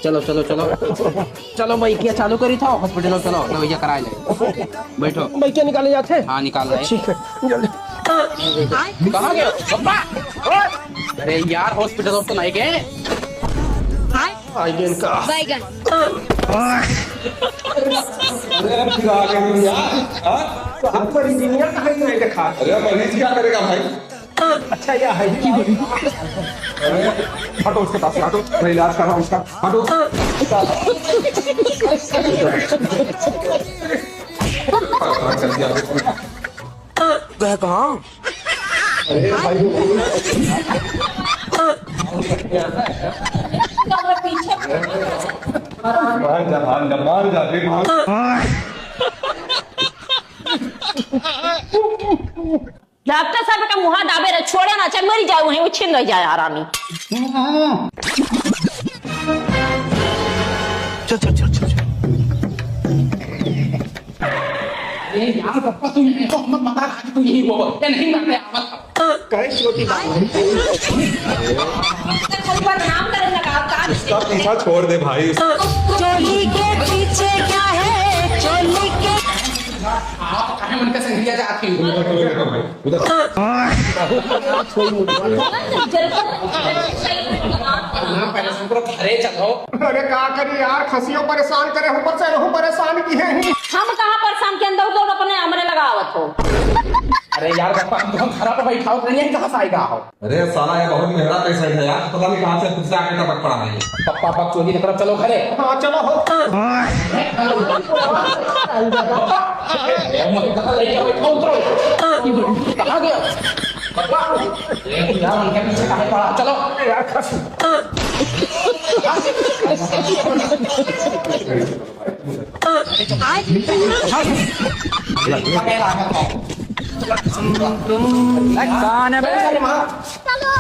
चलो चलो चलो चलो भाई क्या चालू करी था हॉस्पिटल में, चलो दवाइया करा ले। बैठो भाई क्या निकाले जाते हैं? हाँ निकाल रहे। ठीक है जल्दी। कहाँ गए पप्पा? अरे यार हॉस्पिटल में तो नहीं गए। आगे इनका बैगन आपको इंजीनियर कहीं नहीं देखा। अरे मरीज क्या करेगा भाई? अच्छा यह है की हटो उसके पास से, हटो, मैं इलाज कर रहा हूँ उसका, हटो। गए कहाँ? अरे भाई मान जा देख। डॉक्टर साहब का मुहा दाबे रहे, छोड़े ना चाहे मरी जाए वहीं वो छिन रह जाए आरामी। चल चल चल चल अरे यार पप्पा तुम तो मत बता कि तुम यही बोलो ये नहीं मानते आप। कहीं छोटी बात खाली बदनाम करने लगा आप उसका पीछा छोड़ दे भाई। चोली के पीछे क्या है, चोली के आप कहे मन के संगिया जाती हो उधर ना पहले संकरो घरे चलो। अरे क्या करी यार, खसियों परेशान करे ऊपर से रहूं परेशान की है। हम कहाँ परेशान के अंदर उधर अपने हमरे लगावत हो। अरे यार पप्पा हम खराब तो बैठा हो नहीं कहाँ से आएगा हो। अरे साला ये बहुत महंगा पेशेंट है यार, पता नहीं कहाँ से खुद से आके टपक पड़ा है। पप्पा पप्पा चोरी निकल चलो घरे। हाँ चलो हो। कहाँ गया पप्पा? यार उनके पीछे कहाँ पड़ा? चलो यार खस कौन है? चलो